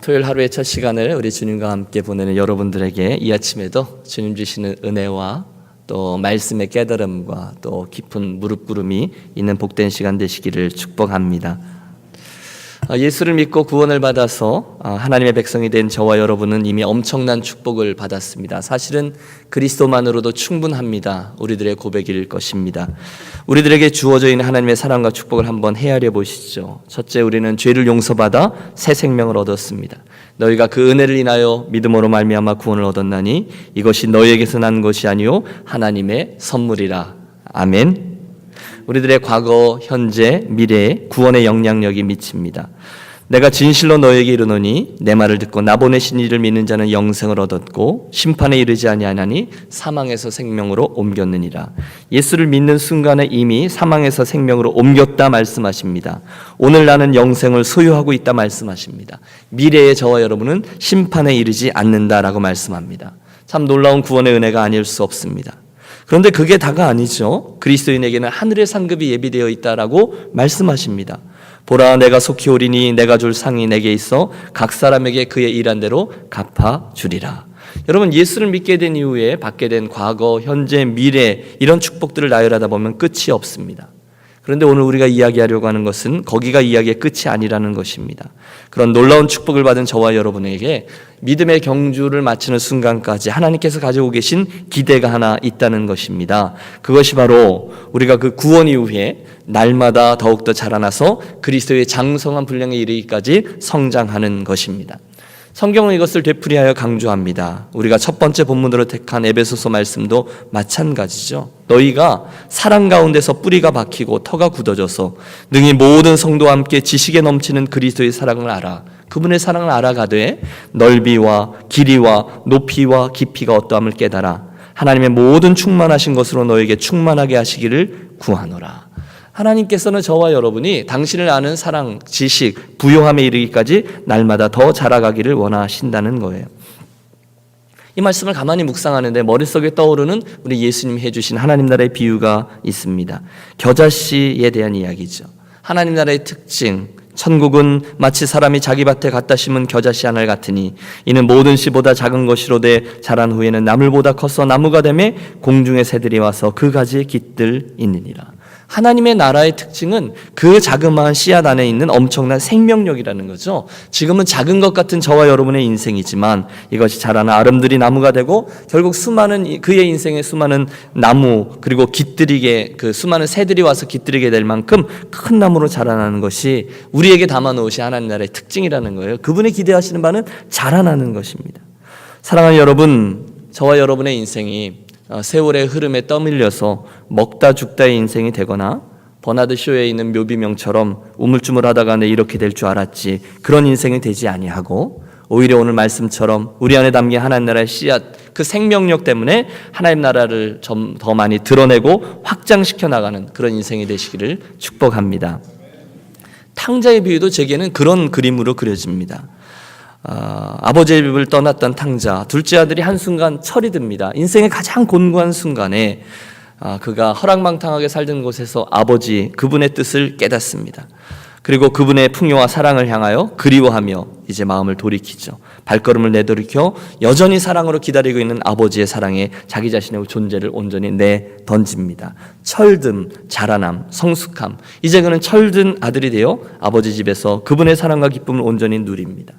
토요일 하루의 첫 시간을 우리 주님과 함께 보내는 여러분들에게 이 아침에도 주님 주시는 은혜와 또 말씀의 깨달음과 또 깊은 무릎 꿇음이 있는 복된 시간 되시기를 축복합니다. 예수를 믿고 구원을 받아서 하나님의 백성이 된 저와 여러분은 이미 엄청난 축복을 받았습니다. 사실은 그리스도만으로도 충분합니다. 우리들의 고백일 것입니다. 우리들에게 주어져 있는 하나님의 사랑과 축복을 한번 헤아려 보시죠. 첫째, 우리는 죄를 용서받아 새 생명을 얻었습니다. 너희가 그 은혜를 인하여 믿음으로 말미암아 구원을 얻었나니 이것이 너희에게서 난 것이 아니요 하나님의 선물이라. 아멘. 우리들의 과거, 현재, 미래에 구원의 영향력이 미칩니다. 내가 진실로 너에게 이르노니 내 말을 듣고 나 보내신 이를 믿는 자는 영생을 얻었고 심판에 이르지 아니하나니 사망에서 생명으로 옮겼느니라. 예수를 믿는 순간에 이미 사망에서 생명으로 옮겼다 말씀하십니다. 오늘 나는 영생을 소유하고 있다 말씀하십니다. 미래의 저와 여러분은 심판에 이르지 않는다라고 말씀합니다. 참 놀라운 구원의 은혜가 아닐 수 없습니다. 그런데 그게 다가 아니죠. 그리스도인에게는 하늘의 상급이 예비되어 있다라고 말씀하십니다. 보라, 내가 속히 오리니 내가 줄 상이 내게 있어 각 사람에게 그의 일한 대로 갚아주리라. 여러분, 예수를 믿게 된 이후에 받게 된 과거, 현재, 미래 이런 축복들을 나열하다 보면 끝이 없습니다. 그런데 오늘 우리가 이야기하려고 하는 것은 거기가 이야기의 끝이 아니라는 것입니다. 그런 놀라운 축복을 받은 저와 여러분에게 믿음의 경주를 마치는 순간까지 하나님께서 가지고 계신 기대가 하나 있다는 것입니다. 그것이 바로 우리가 그 구원 이후에 날마다 더욱더 자라나서 그리스도의 장성한 분량에 이르기까지 성장하는 것입니다. 성경은 이것을 되풀이하여 강조합니다. 우리가 첫 번째 본문으로 택한 에베소서 말씀도 마찬가지죠. 너희가 사랑 가운데서 뿌리가 박히고 터가 굳어져서 능히 모든 성도와 함께 지식에 넘치는 그리스도의 사랑을 알아. 그분의 사랑을 알아가되 넓이와 길이와 높이와 깊이가 어떠함을 깨달아 하나님의 모든 충만하신 것으로 너에게 충만하게 하시기를 구하노라. 하나님께서는 저와 여러분이 당신을 아는 사랑, 지식, 부요함에 이르기까지 날마다 더 자라가기를 원하신다는 거예요. 이 말씀을 가만히 묵상하는데 머릿속에 떠오르는 우리 예수님이 해주신 하나님 나라의 비유가 있습니다. 겨자씨에 대한 이야기죠. 하나님 나라의 특징, 천국은 마치 사람이 자기 밭에 갖다 심은 겨자씨 하나 같으니 이는 모든 씨보다 작은 것이로되 자란 후에는 나물보다 커서 나무가 되매 공중의 새들이 와서 그 가지에 깃들이느니라. 하나님의 나라의 특징은 그 자그마한 씨앗 안에 있는 엄청난 생명력이라는 거죠. 지금은 작은 것 같은 저와 여러분의 인생이지만 이것이 자라나 아름드리 나무가 되고 결국 수많은 그의 인생에 수많은 나무 그리고 깃들이게 그 수많은 새들이 와서 깃들이게 될 만큼 큰 나무로 자라나는 것이 우리에게 담아놓으신 하나님 나라의 특징이라는 거예요. 그분이 기대하시는 바는 자라나는 것입니다. 사랑하는 여러분, 저와 여러분의 인생이 세월의 흐름에 떠밀려서 먹다 죽다의 인생이 되거나 버나드 쇼에 있는 묘비명처럼 우물쭈물하다가 내 이렇게 될 줄 알았지 그런 인생이 되지 아니하고 오히려 오늘 말씀처럼 우리 안에 담긴 하나님 나라의 씨앗 그 생명력 때문에 하나님 나라를 좀 더 많이 드러내고 확장시켜 나가는 그런 인생이 되시기를 축복합니다. 탕자의 비유도 제게는 그런 그림으로 그려집니다. 아버지의 집을 떠났던 탕자 둘째 아들이 한순간 철이 듭니다. 인생의 가장 곤고한 순간에 그가 허랑방탕하게 살던 곳에서 아버지 그분의 뜻을 깨닫습니다. 그리고 그분의 풍요와 사랑을 향하여 그리워하며 이제 마음을 돌이키죠. 발걸음을 내돌이켜 여전히 사랑으로 기다리고 있는 아버지의 사랑에 자기 자신의 존재를 온전히 내던집니다. 철듦, 자라남, 성숙함. 이제 그는 철든 아들이 되어 아버지 집에서 그분의 사랑과 기쁨을 온전히 누립니다.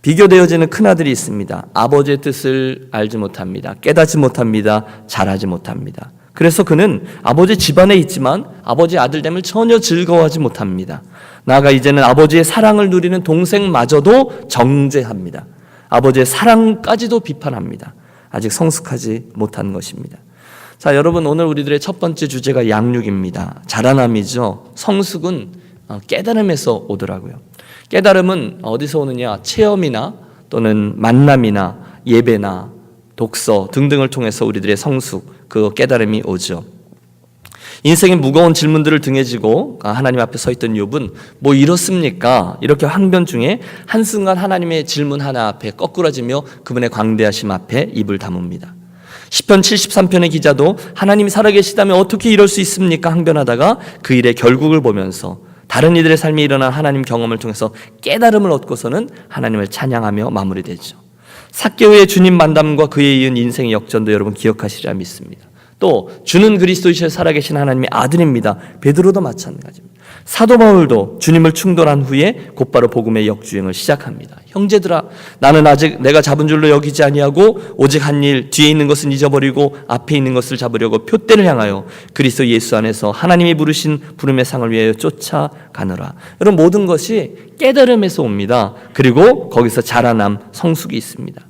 비교되어지는 큰아들이 있습니다. 아버지의 뜻을 알지 못합니다. 깨닫지 못합니다. 잘하지 못합니다. 그래서 그는 아버지 집안에 있지만 아버지의 아들됨을 전혀 즐거워하지 못합니다. 나아가 이제는 아버지의 사랑을 누리는 동생마저도 정죄합니다. 아버지의 사랑까지도 비판합니다. 아직 성숙하지 못한 것입니다. 자, 여러분, 오늘 우리들의 첫 번째 주제가 양육입니다. 자라남이죠. 성숙은 깨달음에서 오더라고요. 깨달음은 어디서 오느냐? 체험이나 또는 만남이나 예배나 독서 등등을 통해서 우리들의 성숙, 그 깨달음이 오죠. 인생의 무거운 질문들을 등에 지고 하나님 앞에 서 있던 욥은 뭐 이렇습니까? 이렇게 항변 중에 한순간 하나님의 질문 하나 앞에 거꾸러지며 그분의 광대하심 앞에 입을 다뭅니다. 시편 73편의 기자도 하나님이 살아계시다면 어떻게 이럴 수 있습니까? 항변하다가 그 일의 결국을 보면서 다른 이들의 삶에 일어난 하나님 경험을 통해서 깨달음을 얻고서는 하나님을 찬양하며 마무리되죠. 삭개오의 주님 만남과 그에 이은 인생의 역전도 여러분 기억하시리라 믿습니다. 또 주는 그리스도이시여 살아계신 하나님의 아들입니다. 베드로도 마찬가지입니다. 사도 바울도 주님을 충돌한 후에 곧바로 복음의 역주행을 시작합니다. 형제들아, 나는 아직 내가 잡은 줄로 여기지 아니하고 오직 한 일, 뒤에 있는 것은 잊어버리고 앞에 있는 것을 잡으려고 표대를 향하여 그리스도 예수 안에서 하나님이 부르신 부름의 상을 위하여 쫓아가노라. 여러분, 모든 것이 깨달음에서 옵니다. 그리고 거기서 자라남 성숙이 있습니다.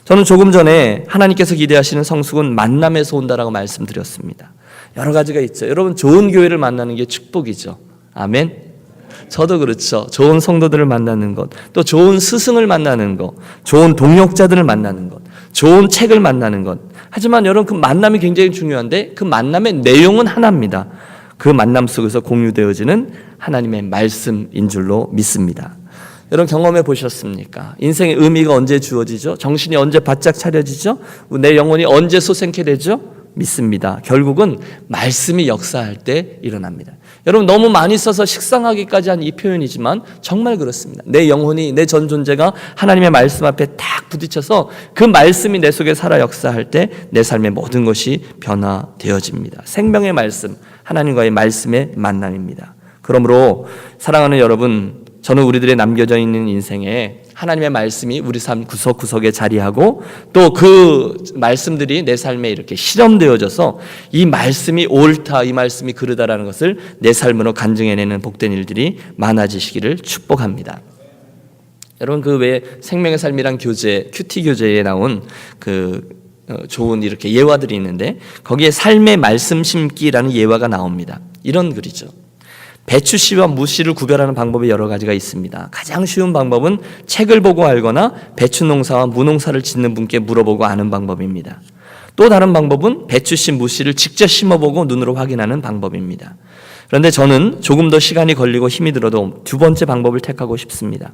저는 조금 전에 하나님께서 기대하시는 성숙은 만남에서 온다라고 말씀드렸습니다. 여러 가지가 있죠. 여러분, 좋은 교회를 만나는 게 축복이죠. 아멘. 저도 그렇죠. 좋은 성도들을 만나는 것, 또 좋은 스승을 만나는 것, 좋은 동역자들을 만나는 것, 좋은 책을 만나는 것. 하지만 여러분, 그 만남이 굉장히 중요한데 그 만남의 내용은 하나입니다. 그 만남 속에서 공유되어지는 하나님의 말씀인 줄로 믿습니다. 여러분, 경험해 보셨습니까? 인생의 의미가 언제 주어지죠? 정신이 언제 바짝 차려지죠? 내 영혼이 언제 솟생케 되죠? 믿습니다. 결국은 말씀이 역사할 때 일어납니다. 여러분, 너무 많이 써서 식상하기까지 한 이 표현이지만 정말 그렇습니다. 내 영혼이, 내 전 존재가 하나님의 말씀 앞에 딱 부딪혀서 그 말씀이 내 속에 살아 역사할 때 내 삶의 모든 것이 변화되어집니다. 생명의 말씀, 하나님과의 말씀의 만남입니다. 그러므로 사랑하는 여러분, 저는 우리들의 남겨져 있는 인생에 하나님의 말씀이 우리 삶 구석구석에 자리하고 또 그 말씀들이 내 삶에 이렇게 실험되어져서 이 말씀이 옳다, 이 말씀이 그르다라는 것을 내 삶으로 간증해내는 복된 일들이 많아지시기를 축복합니다. 여러분, 그 외에 생명의 삶이란 교재, 큐티 교재에 나온 좋은 이렇게 예화들이 있는데 거기에 삶의 말씀 심기라는 예화가 나옵니다. 이런 글이죠. 배추씨와 무씨를 구별하는 방법이 여러 가지가 있습니다. 가장 쉬운 방법은 책을 보고 알거나 배추 농사와 무농사를 짓는 분께 물어보고 아는 방법입니다. 또 다른 방법은 배추씨, 무씨를 직접 심어보고 눈으로 확인하는 방법입니다. 그런데 저는 조금 더 시간이 걸리고 힘이 들어도 두 번째 방법을 택하고 싶습니다.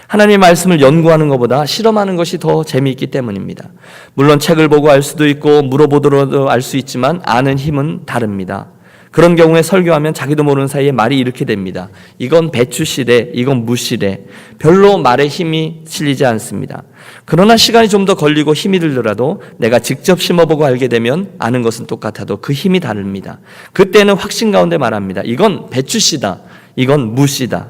하나님의 말씀을 연구하는 것보다 실험하는 것이 더 재미있기 때문입니다. 물론 책을 보고 알 수도 있고 물어보더라도 알 수 있지만 아는 힘은 다릅니다. 그런 경우에 설교하면 자기도 모르는 사이에 말이 이렇게 됩니다. 이건 배추씨래, 이건 무씨래. 별로 말에 힘이 실리지 않습니다. 그러나 시간이 좀 더 걸리고 힘이 들더라도 내가 직접 심어보고 알게 되면 아는 것은 똑같아도 그 힘이 다릅니다. 그때는 확신 가운데 말합니다. 이건 배추씨다, 이건 무씨다.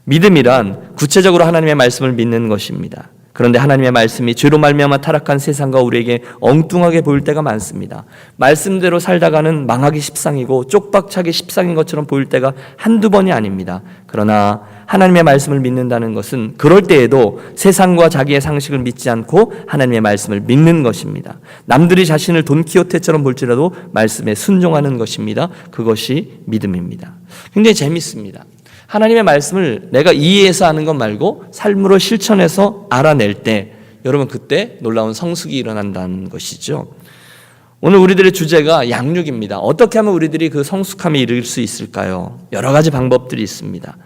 믿음이란 구체적으로 하나님의 말씀을 믿는 것입니다. 그런데 하나님의 말씀이 죄로 말미암아 타락한 세상과 우리에게 엉뚱하게 보일 때가 많습니다. 말씀대로 살다가는 망하기 십상이고 쪽박차기 십상인 것처럼 보일 때가 한두 번이 아닙니다. 그러나 하나님의 말씀을 믿는다는 것은 그럴 때에도 세상과 자기의 상식을 믿지 않고 하나님의 말씀을 믿는 것입니다. 남들이 자신을 돈키호테처럼 볼지라도 말씀에 순종하는 것입니다. 그것이 믿음입니다. 굉장히 재밌습니다. 하나님의 말씀을 내가 이해해서 아는 것 말고 삶으로 실천해서 알아낼 때 여러분, 그때 놀라운 성숙이 일어난다는 것이죠. 오늘 우리들의 주제가 양육입니다. 어떻게 하면 우리들이 그 성숙함에 이를 수 있을까요? 여러 가지 방법들이 있습니다.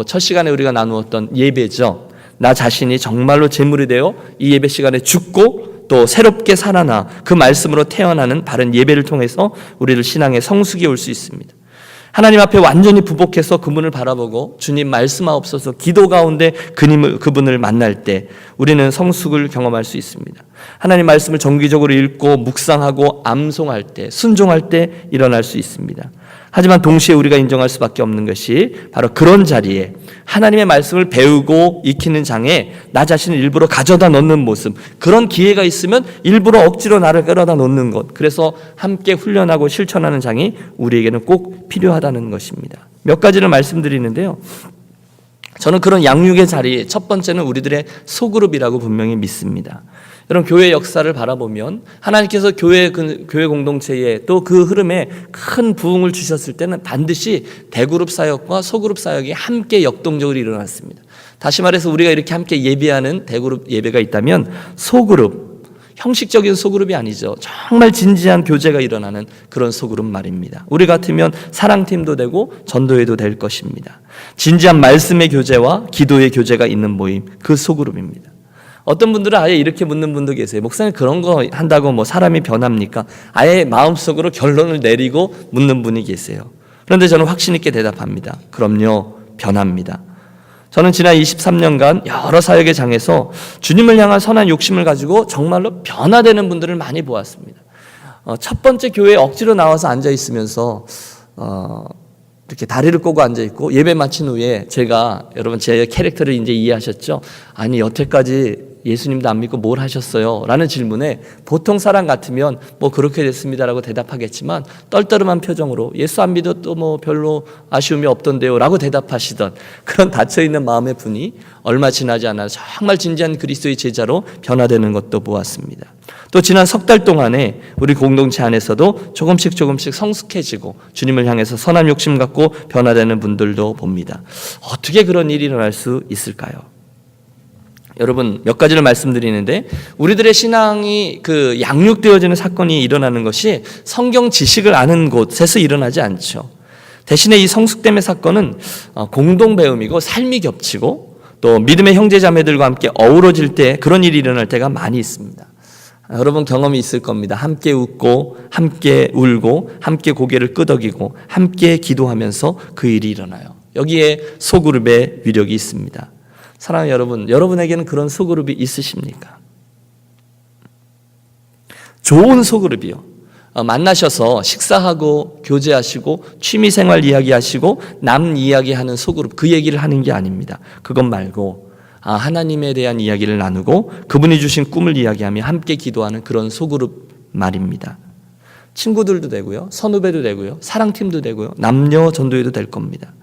첫 시간에 우리가 나누었던 예배죠. 나 자신이 정말로 제물이 되어 이 예배 시간에 죽고 또 새롭게 살아나 그 말씀으로 태어나는 바른 예배를 통해서 우리를 신앙의 성숙이 올 수 있습니다. 하나님 앞에 완전히 부복해서 그분을 바라보고 주님 말씀하옵소서 기도 가운데 그분을 만날 때 우리는 성숙을 경험할 수 있습니다. 하나님 말씀을 정기적으로 읽고 묵상하고 암송할 때, 순종할 때 일어날 수 있습니다. 하지만 동시에 우리가 인정할 수밖에 없는 것이 바로 그런 자리에 하나님의 말씀을 배우고 익히는 장에 나 자신을 일부러 가져다 놓는 모습, 그런 기회가 있으면 일부러 억지로 나를 끌어다 놓는 것, 그래서 함께 훈련하고 실천하는 장이 우리에게는 꼭 필요하다는 것입니다. 몇 가지를 말씀드리는데요. 저는 그런 양육의 자리, 첫 번째는 우리들의 소그룹이라고 분명히 믿습니다. 여러분, 교회 역사를 바라보면 하나님께서 교회 공동체에 또 그 흐름에 큰 부흥을 주셨을 때는 반드시 대그룹 사역과 소그룹 사역이 함께 역동적으로 일어났습니다. 다시 말해서 우리가 이렇게 함께 예배하는 대그룹 예배가 있다면 소그룹, 형식적인 소그룹이 아니죠. 정말 진지한 교제가 일어나는 그런 소그룹 말입니다. 우리 같으면 사랑팀도 되고 전도회도 될 것입니다. 진지한 말씀의 교제와 기도의 교제가 있는 모임, 그 소그룹입니다. 어떤 분들은 아예 이렇게 묻는 분도 계세요. 목사님, 그런 거 한다고 사람이 변합니까? 아예 마음속으로 결론을 내리고 묻는 분이 계세요. 그런데 저는 확신 있게 대답합니다. 그럼요, 변합니다. 저는 지난 23년간 여러 사역의 장에서 주님을 향한 선한 욕심을 가지고 정말로 변화되는 분들을 많이 보았습니다. 첫 번째 교회에 억지로 나와서 앉아 있으면서 이렇게 다리를 꼬고 앉아 있고 예배 마친 후에 제가, 여러분 제 캐릭터를 이제 이해하셨죠? 아니 여태까지 예수님도 안 믿고 뭘 하셨어요? 라는 질문에 보통 사람 같으면 뭐 그렇게 됐습니다라고 대답하겠지만 떨떠름한 표정으로 예수 안 믿어도 뭐 별로 아쉬움이 없던데요 라고 대답하시던 그런 닫혀있는 마음의 분이 얼마 지나지 않아서 정말 진지한 그리스도의 제자로 변화되는 것도 보았습니다. 또 지난 석 달 동안에 우리 공동체 안에서도 조금씩 성숙해지고 주님을 향해서 선한 욕심 갖고 변화되는 분들도 봅니다. 어떻게 그런 일이 일어날 수 있을까요? 여러분 몇 가지를 말씀드리는데, 우리들의 신앙이 그 양육되어지는 사건이 일어나는 것이 성경 지식을 아는 곳에서 일어나지 않죠. 대신에 이 성숙됨의 사건은 공동 배움이고 삶이 겹치고 또 믿음의 형제 자매들과 함께 어우러질 때 그런 일이 일어날 때가 많이 있습니다. 여러분 경험이 있을 겁니다. 함께 웃고 함께 울고 함께 고개를 끄덕이고 함께 기도하면서 그 일이 일어나요. 여기에 소그룹의 위력이 있습니다. 사랑하는 여러분, 여러분에게는 그런 소그룹이 있으십니까? 좋은 소그룹이요. 만나셔서 식사하고 교제하시고 취미생활 이야기하시고 남 이야기하는 소그룹, 그 얘기를 하는 게 아닙니다. 그것 말고 하나님에 대한 이야기를 나누고 그분이 주신 꿈을 이야기하며 함께 기도하는 그런 소그룹 말입니다. 친구들도 되고요, 선후배도 되고요, 사랑팀도 되고요, 남녀 전도회도 될 겁니다.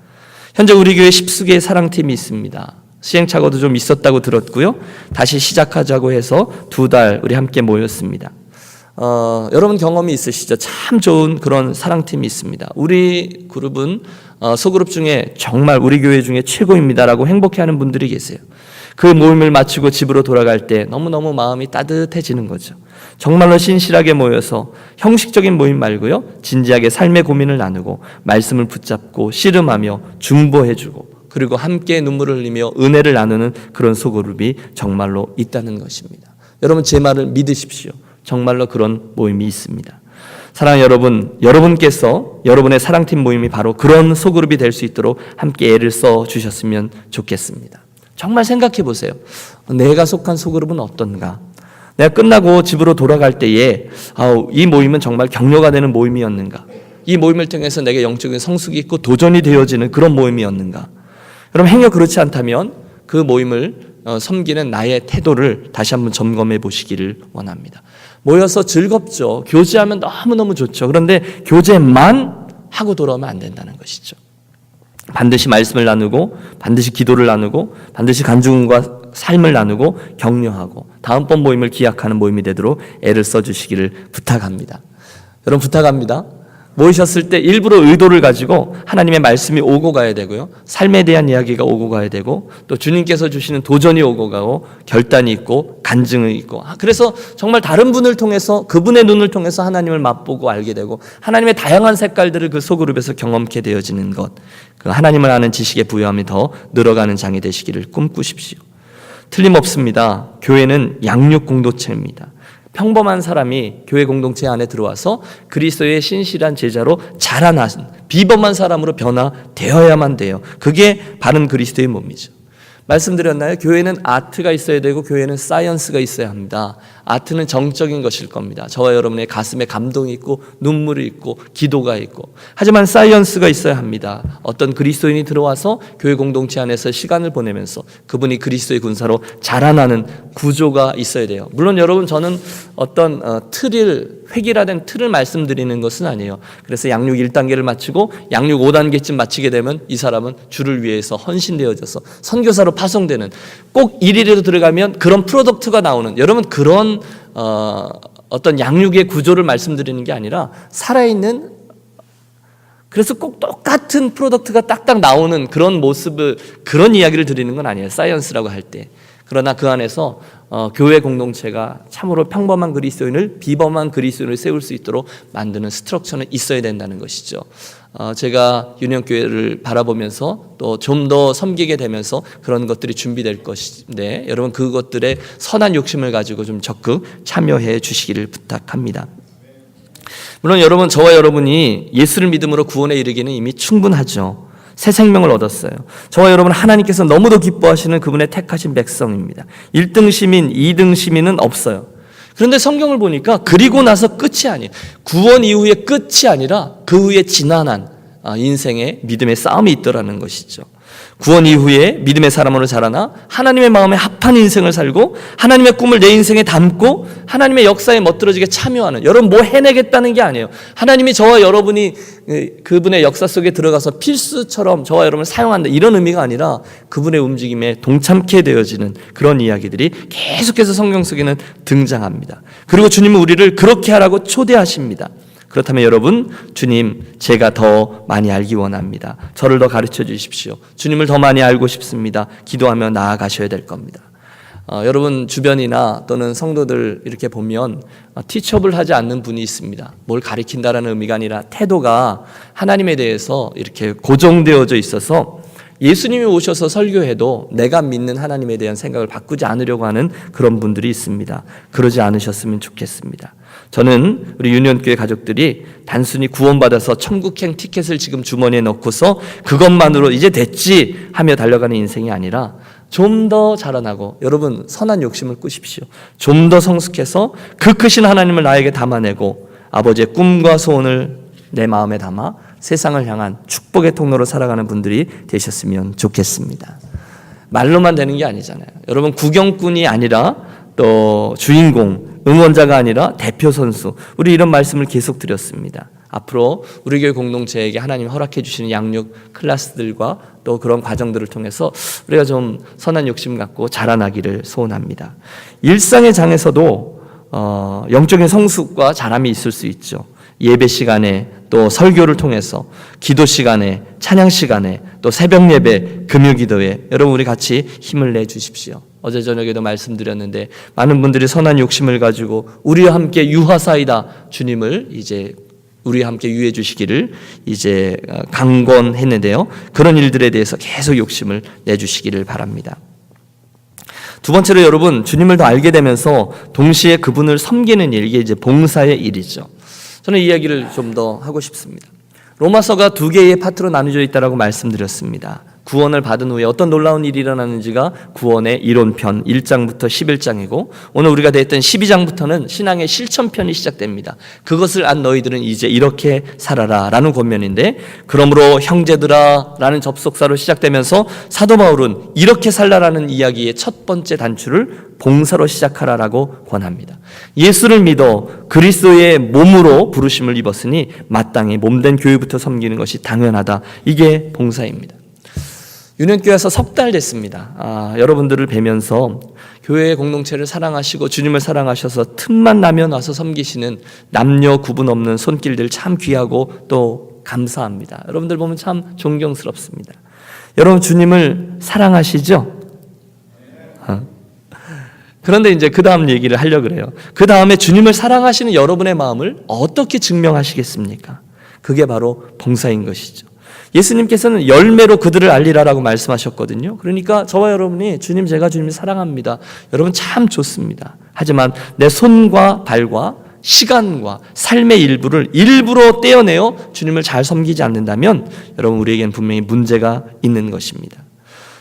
현재 우리 교회 10수개의 사랑팀이 있습니다. 시행착오도 좀 있었다고 들었고요. 다시 시작하자고 해서 2달 우리 함께 모였습니다. 여러분 경험이 있으시죠? 참 좋은 그런 사랑팀이 있습니다. 우리 그룹은 소그룹 중에 정말 우리 교회 중에 최고입니다라고 행복해하는 분들이 계세요. 그 모임을 마치고 집으로 돌아갈 때 너무너무 마음이 따뜻해지는 거죠. 정말로 신실하게 모여서 형식적인 모임 말고요, 진지하게 삶의 고민을 나누고 말씀을 붙잡고 씨름하며 중보해주고 그리고 함께 눈물을 흘리며 은혜를 나누는 그런 소그룹이 정말로 있다는 것입니다. 여러분 제 말을 믿으십시오. 정말로 그런 모임이 있습니다. 사랑하는 여러분, 여러분께서 여러분의 사랑팀 모임이 바로 그런 소그룹이 될 수 있도록 함께 애를 써주셨으면 좋겠습니다. 정말 생각해 보세요. 내가 속한 소그룹은 어떤가? 내가 끝나고 집으로 돌아갈 때에 이 모임은 정말 격려가 되는 모임이었는가? 이 모임을 통해서 내게 영적인 성숙이 있고 도전이 되어지는 그런 모임이었는가? 여러분 행여 그렇지 않다면 그 모임을 섬기는 나의 태도를 다시 한번 점검해 보시기를 원합니다. 모여서 즐겁죠. 교제하면 너무너무 좋죠. 그런데 교제만 하고 돌아오면 안 된다는 것이죠. 반드시 말씀을 나누고 반드시 기도를 나누고 반드시 간증과 삶을 나누고 격려하고 다음번 모임을 기약하는 모임이 되도록 애를 써주시기를 부탁합니다. 여러분 부탁합니다. 모이셨을 때 일부러 의도를 가지고 하나님의 말씀이 오고 가야 되고요, 삶에 대한 이야기가 오고 가야 되고 또 주님께서 주시는 도전이 오고 가고 결단이 있고 간증이 있고, 그래서 정말 다른 분을 통해서 그분의 눈을 통해서 하나님을 맛보고 알게 되고 하나님의 다양한 색깔들을 그 소그룹에서 경험케 되어지는 것, 그 하나님을 아는 지식의 부여함이 더 늘어가는 장이 되시기를 꿈꾸십시오. 틀림없습니다. 교회는 양육 공동체입니다. 평범한 사람이 교회 공동체 안에 들어와서 그리스도의 신실한 제자로 자라난 비범한 사람으로 변화되어야만 돼요. 그게 바른 그리스도의 몸이죠. 말씀드렸나요? 교회는 아트가 있어야 되고 교회는 사이언스가 있어야 합니다. 아트는 정적인 것일 겁니다. 저와 여러분의 가슴에 감동이 있고 눈물이 있고 기도가 있고, 하지만 사이언스가 있어야 합니다. 어떤 그리스도인이 들어와서 교회 공동체 안에서 시간을 보내면서 그분이 그리스도의 군사로 자라나는 구조가 있어야 돼요. 물론 여러분 저는 어떤 획일화된 틀을 말씀드리는 것은 아니에요. 그래서 양육 1단계를 마치고 양육 5단계쯤 마치게 되면 이 사람은 주를 위해서 헌신되어져서 선교사로 파송되는, 꼭 1일에도 들어가면 그런 프로덕트가 나오는, 여러분 그런 어떤 양육의 구조를 말씀드리는 게 아니라 살아있는, 그래서 꼭 똑같은 프로덕트가 딱딱 나오는 그런 모습을, 그런 이야기를 드리는 건 아니에요. 사이언스라고 할 때. 그러나 그 안에서 교회 공동체가 참으로 평범한 그리스도인을 비범한 그리스도인을 세울 수 있도록 만드는 스트럭처는 있어야 된다는 것이죠. 제가 유년교회를 바라보면서 또 좀 더 섬기게 되면서 그런 것들이 준비될 것인데, 여러분 그것들의 선한 욕심을 가지고 좀 적극 참여해 주시기를 부탁합니다. 물론 여러분, 저와 여러분이 예수를 믿음으로 구원에 이르기는 이미 충분하죠. 새 생명을 얻었어요. 저와 여러분, 하나님께서 너무도 기뻐하시는 그분의 택하신 백성입니다. 1등 시민, 2등 시민은 없어요. 그런데 성경을 보니까 그리고 나서 끝이 아니에요. 구원 이후의 끝이 아니라 그 후에 지난한 인생의 믿음의 싸움이 있더라는 것이죠. 구원 이후에 믿음의 사람으로 자라나 하나님의 마음에 합한 인생을 살고 하나님의 꿈을 내 인생에 담고 하나님의 역사에 멋들어지게 참여하는, 여러분 뭐 해내겠다는 게 아니에요. 하나님이 저와 여러분이 그분의 역사 속에 들어가서 필수처럼 저와 여러분을 사용한다, 이런 의미가 아니라 그분의 움직임에 동참케 되어지는 그런 이야기들이 계속해서 성경 속에는 등장합니다. 그리고 주님은 우리를 그렇게 하라고 초대하십니다. 그렇다면 여러분, 주님, 제가 더 많이 알기 원합니다. 저를 더 가르쳐 주십시오. 주님을 더 많이 알고 싶습니다. 기도하며 나아가셔야 될 겁니다. 여러분 주변이나 또는 성도들 이렇게 보면 티처블 하지 않는 분이 있습니다. 뭘 가리킨다라는 의미가 아니라 태도가 하나님에 대해서 이렇게 고정되어져 있어서 예수님이 오셔서 설교해도 내가 믿는 하나님에 대한 생각을 바꾸지 않으려고 하는 그런 분들이 있습니다. 그러지 않으셨으면 좋겠습니다. 저는 우리 유년교회 가족들이 단순히 구원받아서 천국행 티켓을 지금 주머니에 넣고서 그것만으로 이제 됐지 하며 달려가는 인생이 아니라 좀 더 자라나고, 여러분 선한 욕심을 꾸십시오. 좀 더 성숙해서 그 크신 하나님을 나에게 담아내고 아버지의 꿈과 소원을 내 마음에 담아 세상을 향한 축복의 통로로 살아가는 분들이 되셨으면 좋겠습니다. 말로만 되는 게 아니잖아요. 여러분 구경꾼이 아니라 또 주인공, 응원자가 아니라 대표 선수, 우리 이런 말씀을 계속 드렸습니다. 앞으로 우리 교회 공동체에게 하나님 허락해 주시는 양육 클래스들과 또 그런 과정들을 통해서 우리가 좀 선한 욕심 갖고 자라나기를 소원합니다. 일상의 장에서도 영적인 성숙과 자람이 있을 수 있죠. 예배 시간에, 또 설교를 통해서, 기도 시간에, 찬양 시간에, 또 새벽 예배, 금요 기도에 여러분 우리 같이 힘을 내 주십시오. 어제 저녁에도 말씀드렸는데 많은 분들이 선한 욕심을 가지고 우리와 함께 유하사이다, 주님을 이제 우리와 함께 유해 주시기를 이제 강권했는데요. 그런 일들에 대해서 계속 욕심을 내주시기를 바랍니다. 두 번째로 여러분, 주님을 더 알게 되면서 동시에 그분을 섬기는 일, 이게 이제 봉사의 일이죠. 저는 이 이야기를 좀 더 하고 싶습니다. 로마서가 두 개의 파트로 나누어져 있다고 말씀드렸습니다. 구원을 받은 후에 어떤 놀라운 일이 일어나는지가 구원의 이론편 1장부터 11장이고, 오늘 우리가 대했던 12장부터는 신앙의 실천편이 시작됩니다. 그것을 안 너희들은 이제 이렇게 살아라 라는 권면인데, 그러므로 형제들아 라는 접속사로 시작되면서 사도 바울은 이렇게 살라라는 이야기의 첫 번째 단추를 봉사로 시작하라라고 권합니다. 예수를 믿어 그리스도의 몸으로 부르심을 입었으니 마땅히 몸된 교회부터 섬기는 것이 당연하다. 이게 봉사입니다. 유년교회에서 석 달 됐습니다. 여러분들을 뵈면서 교회 공동체를 사랑하시고 주님을 사랑하셔서 틈만 나면 와서 섬기시는 남녀 구분 없는 손길들 참 귀하고 또 감사합니다. 여러분들 보면 참 존경스럽습니다. 여러분 주님을 사랑하시죠? 그런데 이제 그 다음 얘기를 하려고 그래요. 그 다음에 주님을 사랑하시는 여러분의 마음을 어떻게 증명하시겠습니까? 그게 바로 봉사인 것이죠. 예수님께서는 열매로 그들을 알리라라고 말씀하셨거든요. 그러니까 저와 여러분이 주님, 제가 주님을 사랑합니다, 여러분 참 좋습니다. 하지만 내 손과 발과 시간과 삶의 일부를 일부러 떼어내어 주님을 잘 섬기지 않는다면 여러분 우리에겐 분명히 문제가 있는 것입니다.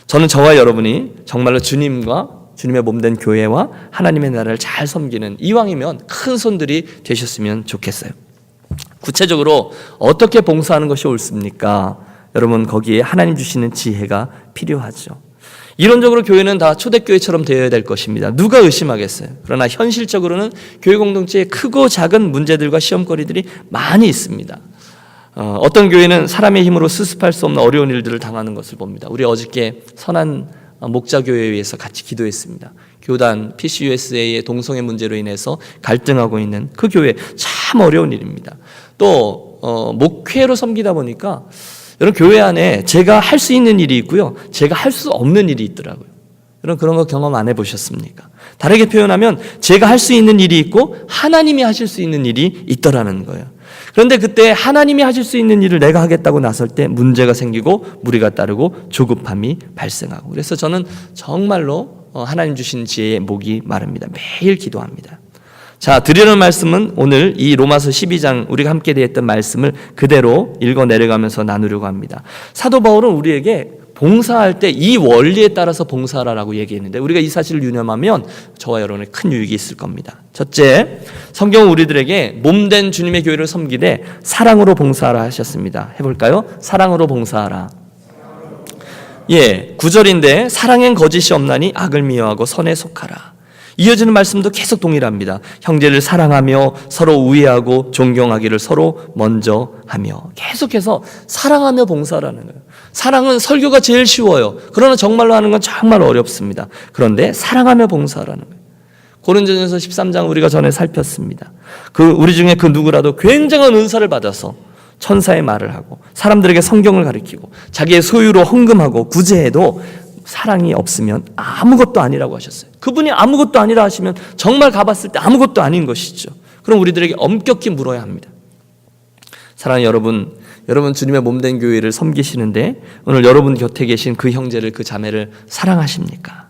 저는 저와 여러분이 정말로 주님과 주님의 몸된 교회와 하나님의 나라를 잘 섬기는, 이왕이면 큰 손들이 되셨으면 좋겠어요. 구체적으로 어떻게 봉사하는 것이 옳습니까? 여러분 거기에 하나님 주시는 지혜가 필요하죠. 이론적으로 교회는 다 초대교회처럼 되어야 될 것입니다. 누가 의심하겠어요? 그러나 현실적으로는 교회 공동체에 크고 작은 문제들과 시험거리들이 많이 있습니다. 어떤 교회는 사람의 힘으로 수습할 수 없는 어려운 일들을 당하는 것을 봅니다. 우리 어저께 선한 목자교회에 의해서 같이 기도했습니다. 교단 PCUSA의 동성애 문제로 인해서 갈등하고 있는 그 교회, 참 어려운 일입니다. 또 목회로 섬기다 보니까 여러분 교회 안에 제가 할 수 있는 일이 있고요, 제가 할 수 없는 일이 있더라고요. 여러분 그런 거 경험 안 해보셨습니까? 다르게 표현하면 제가 할 수 있는 일이 있고 하나님이 하실 수 있는 일이 있더라는 거예요. 그런데 그때 하나님이 하실 수 있는 일을 내가 하겠다고 나설 때 문제가 생기고 무리가 따르고 조급함이 발생하고, 그래서 저는 정말로 하나님 주신 지혜에 목이 마릅니다. 매일 기도합니다. 자, 드리는 말씀은 오늘 이 로마서 12장 우리가 함께 대했던 말씀을 그대로 읽어 내려가면서 나누려고 합니다. 사도 바울은 우리에게 봉사할 때 이 원리에 따라서 봉사하라고 얘기했는데 우리가 이 사실을 유념하면 저와 여러분의 큰 유익이 있을 겁니다. 첫째, 성경은 우리들에게 몸된 주님의 교회를 섬기되 사랑으로 봉사하라 하셨습니다. 해볼까요? 사랑으로 봉사하라. 예, 9절인데 사랑엔 거짓이 없나니 악을 미워하고 선에 속하라. 이어지는 말씀도 계속 동일합니다. 형제를 사랑하며 서로 우애하고 존경하기를 서로 먼저 하며. 계속해서 사랑하며 봉사라는 거예요. 사랑은 설교가 제일 쉬워요. 그러나 정말로 하는 건 정말 어렵습니다. 그런데 사랑하며 봉사라는 거예요. 고린도전서 13장 우리가 전에 살폈습니다. 우리 중에 그 누구라도 굉장한 은사를 받아서 천사의 말을 하고 사람들에게 성경을 가르치고 자기의 소유로 헌금하고 구제해도 사랑이 없으면 아무것도 아니라고 하셨어요. 그분이 아무것도 아니라 하시면 정말 가봤을 때 아무것도 아닌 것이죠. 그럼 우리들에게 엄격히 물어야 합니다. 사랑하는 여러분 주님의 몸된 교회를 섬기시는데 오늘 여러분 곁에 계신 그 형제를 그 자매를 사랑하십니까?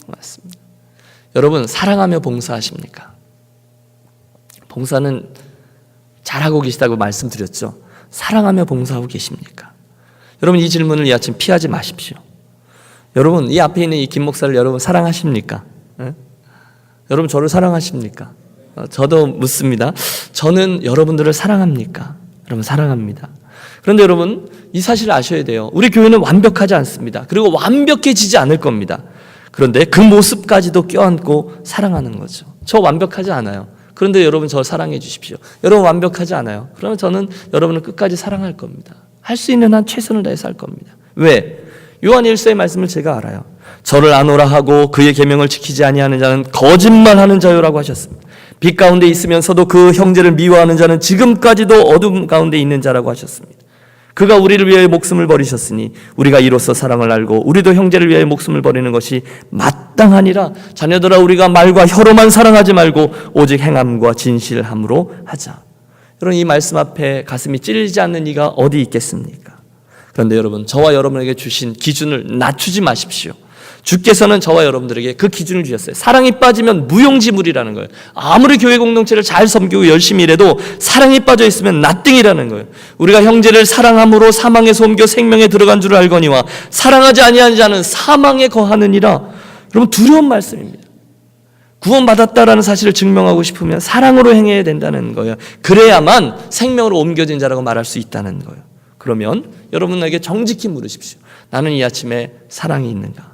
맞습니다. 여러분 사랑하며 봉사하십니까? 봉사는 잘하고 계시다고 말씀드렸죠. 사랑하며 봉사하고 계십니까? 여러분 이 질문을 이 아침 피하지 마십시오. 여러분 이 앞에 있는 이 김 목사를 여러분 사랑하십니까? 네? 여러분 저를 사랑하십니까? 저도 묻습니다. 저는 여러분들을 사랑합니까? 여러분 사랑합니다. 그런데 여러분 이 사실을 아셔야 돼요. 우리 교회는 완벽하지 않습니다. 그리고 완벽해지지 않을 겁니다. 그런데 그 모습까지도 껴안고 사랑하는 거죠. 저 완벽하지 않아요. 그런데 여러분 저 사랑해 주십시오. 여러분 완벽하지 않아요. 그러면 저는 여러분을 끝까지 사랑할 겁니다. 할 수 있는 한 최선을 다해서 할 겁니다. 왜? 요한 1서의 말씀을 제가 알아요. 저를 아노라 하고 그의 계명을 지키지 아니하는 자는 거짓말하는 자요라고 하셨습니다. 빛 가운데 있으면서도 그 형제를 미워하는 자는 지금까지도 어둠 가운데 있는 자라고 하셨습니다. 그가 우리를 위하여 목숨을 버리셨으니 우리가 이로써 사랑을 알고 우리도 형제를 위하여 목숨을 버리는 것이 마땅하니라. 자녀들아 우리가 말과 혀로만 사랑하지 말고 오직 행함과 진실함으로 하자. 여러분 이 말씀 앞에 가슴이 찔리지 않는 이가 어디 있겠습니까? 그런데 여러분 저와 여러분에게 주신 기준을 낮추지 마십시오. 주께서는 저와 여러분들에게 그 기준을 주셨어요. 사랑이 빠지면 무용지물이라는 거예요. 아무리 교회 공동체를 잘 섬기고 열심히 일해도 사랑이 빠져 있으면 나띵이라는 거예요. 우리가 형제를 사랑함으로 사망에서 옮겨 생명에 들어간 줄 알거니와 사랑하지 아니하는 자는 사망에 거하느니라. 여러분 두려운 말씀입니다. 구원받았다라는 사실을 증명하고 싶으면 사랑으로 행해야 된다는 거예요. 그래야만 생명으로 옮겨진 자라고 말할 수 있다는 거예요. 그러면 여러분에게 정직히 물으십시오. 나는 이 아침에 사랑이 있는가?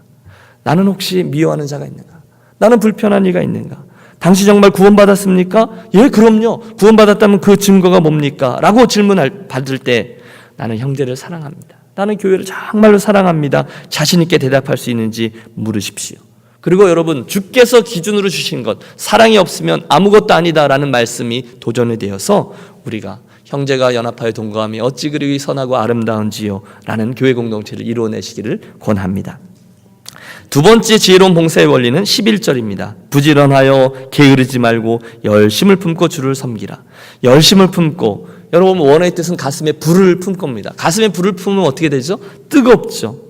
나는 혹시 미워하는 자가 있는가? 나는 불편한 이가 있는가? 당신 정말 구원받았습니까? 예, 그럼요. 구원받았다면 그 증거가 뭡니까? 라고 질문을 받을 때 나는 형제를 사랑합니다. 나는 교회를 정말로 사랑합니다. 자신 있게 대답할 수 있는지 물으십시오. 그리고 여러분 주께서 기준으로 주신 것 사랑이 없으면 아무것도 아니다라는 말씀이 도전이 되어서 우리가 형제가 연합하여 동거함이 어찌 그리 선하고 아름다운지요 라는 교회 공동체를 이루어내시기를 권합니다. 두 번째 지혜로운 봉사의 원리는 11절입니다. 부지런하여 게으르지 말고 열심을 품고 주를 섬기라. 열심을 품고 여러분 원어의 뜻은 가슴에 불을 품고입니다. 가슴에 불을 품으면 어떻게 되죠? 뜨겁죠.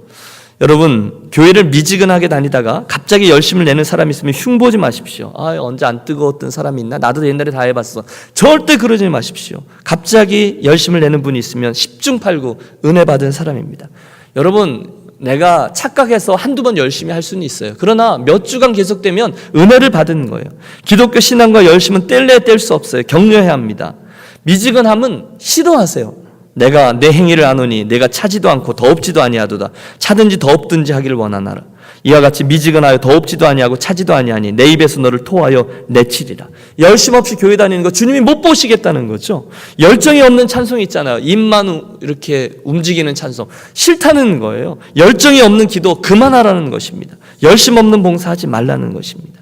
여러분 교회를 미지근하게 다니다가 갑자기 열심을 내는 사람이 있으면 흉보지 마십시오. 언제 안 뜨거웠던 사람이 있나? 나도 옛날에 다 해봤어. 절대 그러지 마십시오. 갑자기 열심을 내는 분이 있으면 10중 8구 은혜 받은 사람입니다. 여러분 내가 착각해서 한두 번 열심히 할 수는 있어요. 그러나 몇 주간 계속되면 은혜를 받은 거예요. 기독교 신앙과 열심은 뗄래야 뗄 수 없어요. 격려해야 합니다. 미지근함은 싫어하세요. 내가 내 행위를 아노니 내가 차지도 않고 더없지도 아니하도다. 차든지 더없든지 하기를 원하나라. 이와 같이 미지근하여 더없지도 아니하고 차지도 아니하니 내 입에서 너를 토하여 내치리라. 열심 없이 교회 다니는 거 주님이 못 보시겠다는 거죠. 열정이 없는 찬송이 있잖아요. 입만 이렇게 움직이는 찬송 싫다는 거예요. 열정이 없는 기도 그만하라는 것입니다. 열심 없는 봉사하지 말라는 것입니다.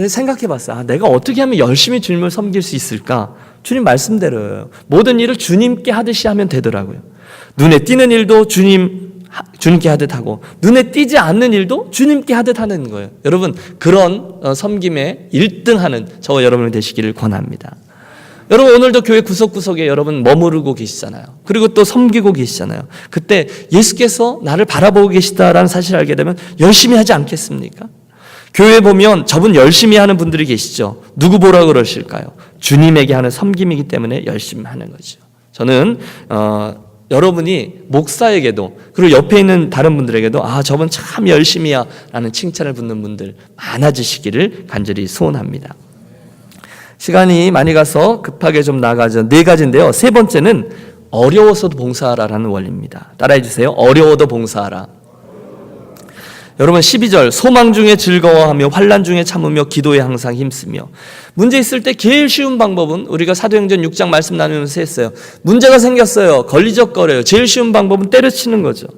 생각해봤어요. 내가 어떻게 하면 열심히 주님을 섬길 수 있을까? 주님 말씀대로요. 모든 일을 주님께 하듯이 하면 되더라고요. 눈에 띄는 일도 주님께 하듯 하고 눈에 띄지 않는 일도 주님께 하듯 하는 거예요. 여러분 그런 섬김에 1등하는 저와 여러분이 되시기를 권합니다. 여러분 오늘도 교회 구석구석에 여러분 머무르고 계시잖아요. 그리고 또 섬기고 계시잖아요. 그때 예수께서 나를 바라보고 계시다라는 사실을 알게 되면 열심히 하지 않겠습니까? 교회 보면 저분 열심히 하는 분들이 계시죠. 누구 보라 그러실까요? 주님에게 하는 섬김이기 때문에 열심히 하는 거죠. 저는 여러분이 목사에게도 그리고 옆에 있는 다른 분들에게도 저분 참 열심히야 라는 칭찬을 듣는 분들 많아지시기를 간절히 소원합니다. 시간이 많이 가서 급하게 좀 나가죠. 4가지인데요. 세 번째는 어려워서도 봉사하라라는 원리입니다. 따라해 주세요. 어려워도 봉사하라. 여러분 12절 소망 중에 즐거워하며 환난 중에 참으며 기도에 항상 힘쓰며. 문제 있을 때 제일 쉬운 방법은 우리가 사도행전 6장 말씀 나누면서 했어요. 문제가 생겼어요. 걸리적거려요. 제일 쉬운 방법은 때려치는 거죠.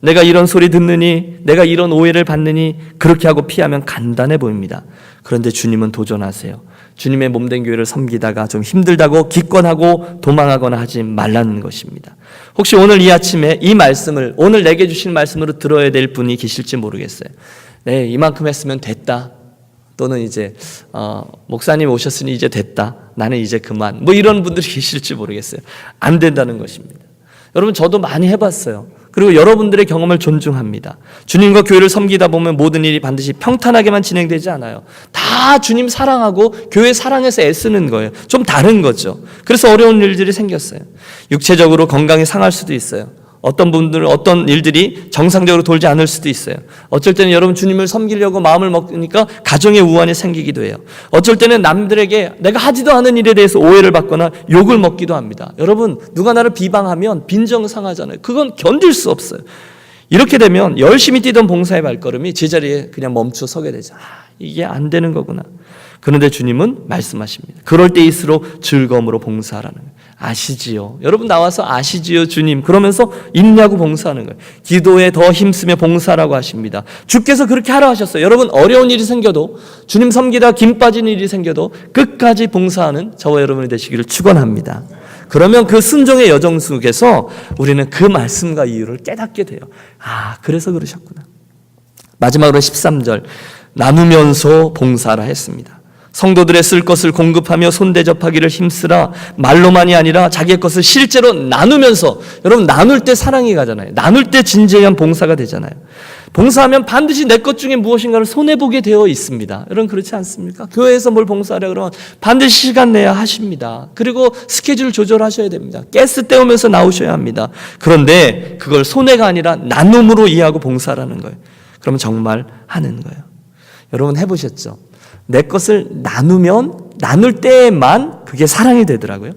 내가 이런 소리 듣느니, 내가 이런 오해를 받느니, 그렇게 하고 피하면 간단해 보입니다. 그런데 주님은 도전하세요. 주님의 몸된 교회를 섬기다가 좀 힘들다고 기권하고 도망하거나 하지 말라는 것입니다. 혹시 오늘 이 아침에 이 말씀을 오늘 내게 주신 말씀으로 들어야 될 분이 계실지 모르겠어요. 네, 이만큼 했으면 됐다. 또는 이제 목사님 오셨으니 이제 됐다. 나는 이제 그만. 이런 분들이 계실지 모르겠어요. 안 된다는 것입니다. 여러분 저도 많이 해봤어요. 그리고 여러분들의 경험을 존중합니다. 주님과 교회를 섬기다 보면 모든 일이 반드시 평탄하게만 진행되지 않아요. 다 주님 사랑하고 교회 사랑해서 애쓰는 거예요. 좀 다른 거죠. 그래서 어려운 일들이 생겼어요. 육체적으로 건강이 상할 수도 있어요. 어떤 분들은 어떤 일들이 정상적으로 돌지 않을 수도 있어요. 어쩔 때는 여러분 주님을 섬기려고 마음을 먹으니까 가정의 우환이 생기기도 해요. 어쩔 때는 남들에게 내가 하지도 않은 일에 대해서 오해를 받거나 욕을 먹기도 합니다. 여러분 누가 나를 비방하면 빈정상하잖아요. 그건 견딜 수 없어요. 이렇게 되면 열심히 뛰던 봉사의 발걸음이 제자리에 그냥 멈춰 서게 되죠. 이게 안 되는 거구나. 그런데 주님은 말씀하십니다. 그럴 때일수록 즐거움으로 봉사하라는 거예요. 아시지요? 여러분 나와서 아시지요 주님 그러면서 있냐고 봉사하는 거예요. 기도에 더 힘쓰며 봉사라고 하십니다. 주께서 그렇게 하라 하셨어요. 여러분 어려운 일이 생겨도 주님 섬기다 김 빠진 일이 생겨도 끝까지 봉사하는 저와 여러분이 되시기를 축원합니다. 그러면 그 순종의 여정 속에서 우리는 그 말씀과 이유를 깨닫게 돼요. 그래서 그러셨구나. 마지막으로 13절 나누면서 봉사라 했습니다. 성도들의 쓸 것을 공급하며 손대접하기를 힘쓰라. 말로만이 아니라 자기의 것을 실제로 나누면서. 여러분 나눌 때 사랑이 가잖아요. 나눌 때 진지한 봉사가 되잖아요. 봉사하면 반드시 내 것 중에 무엇인가를 손해보게 되어 있습니다. 여러분 그렇지 않습니까? 교회에서 뭘 봉사하려 그러면 반드시 시간 내야 하십니다. 그리고 스케줄 조절하셔야 됩니다. 가스 때우면서 나오셔야 합니다. 그런데 그걸 손해가 아니라 나눔으로 이해하고 봉사라는 거예요. 그러면 정말 하는 거예요. 여러분 해보셨죠? 내 것을 나누면 나눌 때만 그게 사랑이 되더라고요.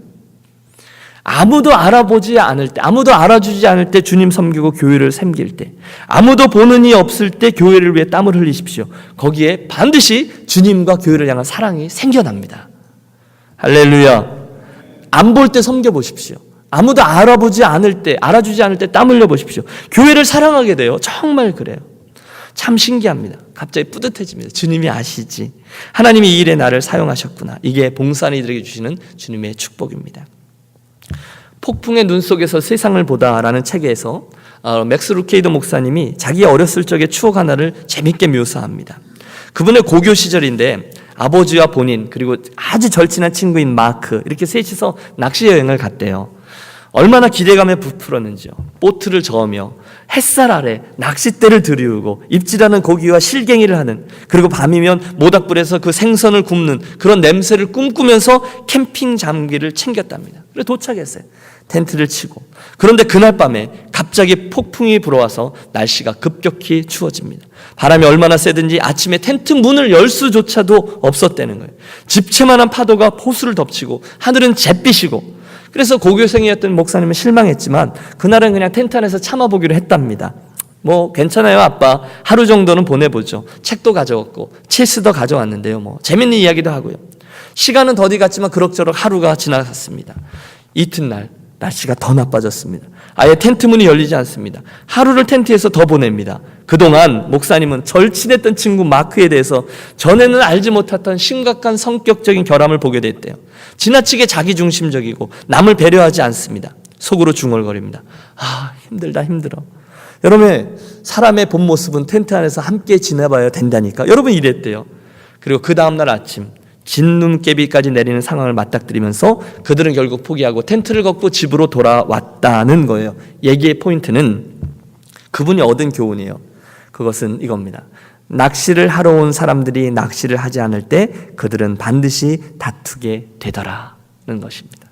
아무도 알아보지 않을 때, 아무도 알아주지 않을 때 주님 섬기고 교회를 섬길 때, 아무도 보는 이 없을 때 교회를 위해 땀을 흘리십시오. 거기에 반드시 주님과 교회를 향한 사랑이 생겨납니다. 할렐루야. 안 볼 때 섬겨보십시오. 아무도 알아주지 않을 때 땀 흘려보십시오. 교회를 사랑하게 돼요. 정말 그래요. 참 신기합니다. 갑자기 뿌듯해집니다. 주님이 아시지. 하나님이 이 일에 나를 사용하셨구나. 이게 봉사하는 이들에게 주시는 주님의 축복입니다. 폭풍의 눈 속에서 세상을 보다라는 책에서 맥스 루케이더 목사님이 자기 어렸을 적의 추억 하나를 재밌게 묘사합니다. 그분의 고교 시절인데 아버지와 본인 그리고 아주 절친한 친구인 마크 이렇게 셋이서 낚시 여행을 갔대요. 얼마나 기대감에 부풀었는지요. 보트를 저으며 햇살 아래 낚싯대를 들이우고 입질하는 고기와 실갱이를 하는, 그리고 밤이면 모닥불에서 그 생선을 굽는 그런 냄새를 꿈꾸면서 캠핑 장비를 챙겼답니다. 그래서 도착했어요. 텐트를 치고. 그런데 그날 밤에 갑자기 폭풍이 불어와서 날씨가 급격히 추워집니다. 바람이 얼마나 세든지 아침에 텐트 문을 열 수조차도 없었다는 거예요. 집채만한 파도가 호수를 덮치고 하늘은 잿빛이고. 그래서 고교생이었던 목사님은 실망했지만 그날은 그냥 텐트 안에서 참아보기로 했답니다. 괜찮아요 아빠, 하루 정도는 보내보죠. 책도 가져왔고 체스도 가져왔는데요. 재밌는 이야기도 하고요. 시간은 더디 갔지만 그럭저럭 하루가 지나갔습니다. 이튿날 날씨가 더 나빠졌습니다. 아예 텐트 문이 열리지 않습니다. 하루를 텐트에서 더 보냅니다. 그동안 목사님은 절친했던 친구 마크에 대해서 전에는 알지 못했던 심각한 성격적인 결함을 보게 됐대요. 지나치게 자기중심적이고 남을 배려하지 않습니다. 속으로 중얼거립니다. 힘들다 힘들어. 여러분 사람의 본 모습은 텐트 안에서 함께 지내봐야 된다니까. 여러분 이랬대요. 그리고 그 다음날 아침 진눈깨비까지 내리는 상황을 맞닥뜨리면서 그들은 결국 포기하고 텐트를 걷고 집으로 돌아왔다는 거예요. 얘기의 포인트는 그분이 얻은 교훈이에요. 그것은 이겁니다. 낚시를 하러 온 사람들이 낚시를 하지 않을 때 그들은 반드시 다투게 되더라는 것입니다.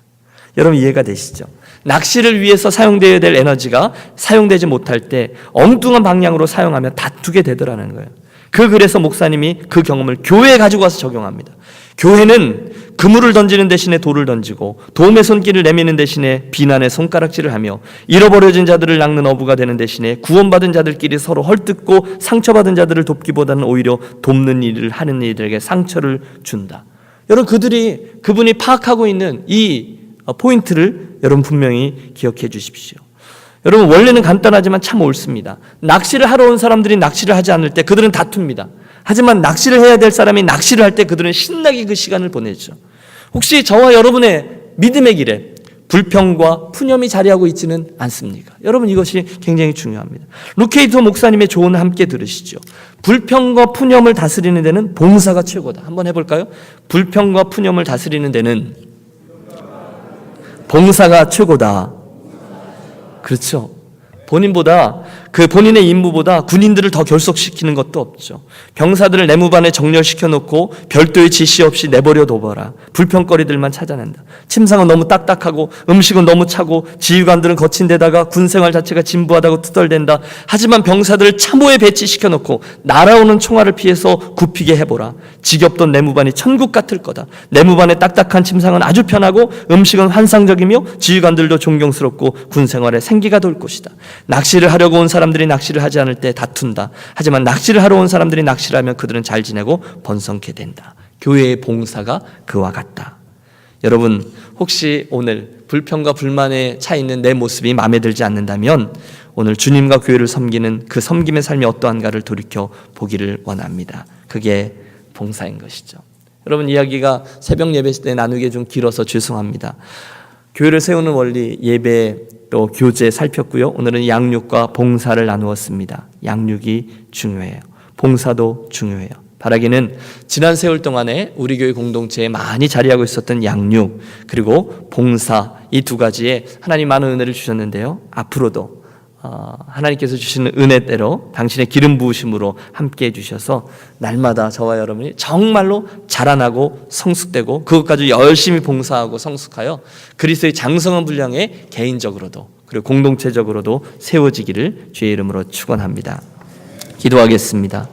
여러분 이해가 되시죠? 낚시를 위해서 사용되어야 될 에너지가 사용되지 못할 때 엉뚱한 방향으로 사용하면 다투게 되더라는 거예요. 그 글에서 목사님이 그 경험을 교회에 가지고 와서 적용합니다. 교회는 그물을 던지는 대신에 돌을 던지고 도움의 손길을 내미는 대신에 비난의 손가락질을 하며 잃어버려진 자들을 낚는 어부가 되는 대신에 구원받은 자들끼리 서로 헐뜯고 상처받은 자들을 돕기보다는 오히려 돕는 일을 하는 이들에게 상처를 준다. 여러분 그분이 파악하고 있는 이 포인트를 여러분 분명히 기억해 주십시오. 여러분 원래는 간단하지만 참 옳습니다. 낚시를 하러 온 사람들이 낚시를 하지 않을 때 그들은 다툽니다. 하지만 낚시를 해야 될 사람이 낚시를 할 때 그들은 신나게 그 시간을 보내죠. 혹시 저와 여러분의 믿음의 길에 불평과 푸념이 자리하고 있지는 않습니까? 여러분 이것이 굉장히 중요합니다. 루케이토 목사님의 조언을 함께 들으시죠. 불평과 푸념을 다스리는 데는 봉사가 최고다. 한번 해볼까요? 불평과 푸념을 다스리는 데는 봉사가 최고다. 그렇죠. 본인의 임무보다 군인들을 더 결속시키는 것도 없죠. 병사들을 내무반에 정렬시켜 놓고 별도의 지시 없이 내버려 둬봐라. 불평거리들만 찾아낸다. 침상은 너무 딱딱하고 음식은 너무 차고 지휘관들은 거친 데다가 군생활 자체가 진부하다고 투덜댄다. 하지만 병사들을 참호에 배치시켜 놓고 날아오는 총알을 피해서 굽히게 해보라. 지겹던 내무반이 천국 같을 거다. 내무반의 딱딱한 침상은 아주 편하고 음식은 환상적이며 지휘관들도 존경스럽고 군생활에 생기가 돌 것이다. 낚시를 하려고 온 사람들이 낚시를 하지 않을 때 다툰다. 하지만 낚시를 하러 온 사람들이 낚시를 하면 그들은 잘 지내고 번성케 된다. 교회의 봉사가 그와 같다. 여러분 혹시 오늘 불평과 불만에 차 있는 내 모습이 마음에 들지 않는다면 오늘 주님과 교회를 섬기는 그 섬김의 삶이 어떠한가를 돌이켜 보기를 원합니다. 그게 봉사인 것이죠. 여러분 이야기가 새벽 예배 때 나누기에 좀 길어서 죄송합니다. 교회를 세우는 원리, 예배, 또 교제 살폈고요. 오늘은 양육과 봉사를 나누었습니다. 양육이 중요해요. 봉사도 중요해요. 바라기는 지난 세월 동안에 우리 교회 공동체에 많이 자리하고 있었던 양육 그리고 봉사 이 두 가지에 하나님 많은 은혜를 주셨는데요. 앞으로도 하나님께서 주시는 은혜대로 당신의 기름 부으심으로 함께해 주셔서 날마다 저와 여러분이 정말로 자라나고 성숙되고 그것까지 열심히 봉사하고 성숙하여 그리스도의 장성한 분량에 개인적으로도 그리고 공동체적으로도 세워지기를 주의 이름으로 축원합니다. 기도하겠습니다.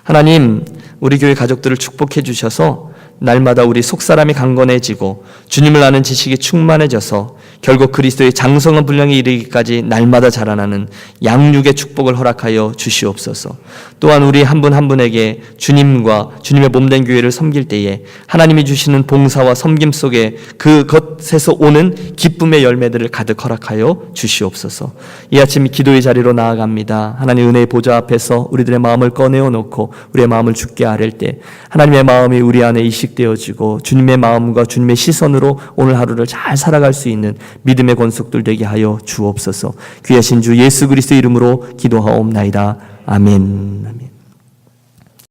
하나님 우리 교회 가족들을 축복해 주셔서 날마다 우리 속사람이 강건해지고 주님을 아는 지식이 충만해져서 결국 그리스도의 장성한 분량에 이르기까지 날마다 자라나는 양육의 축복을 허락하여 주시옵소서. 또한 우리 한 분 한 분에게 주님과 주님의 몸된 교회를 섬길 때에 하나님이 주시는 봉사와 섬김 속에 그것에서 오는 기쁨의 열매들을 가득 허락하여 주시옵소서. 이 아침 기도의 자리로 나아갑니다. 하나님 은혜의 보좌 앞에서 우리들의 마음을 꺼내어 놓고 우리의 마음을 주께 아랠 때 하나님의 마음이 우리 안에 이식되어지고 주님의 마음과 주님의 시선으로 오늘 하루를 잘 살아갈 수 있는 믿음의 권속들 되게 하여 주옵소서. 귀하신 주 예수 그리스도 이름으로 기도하옵나이다. 아멘.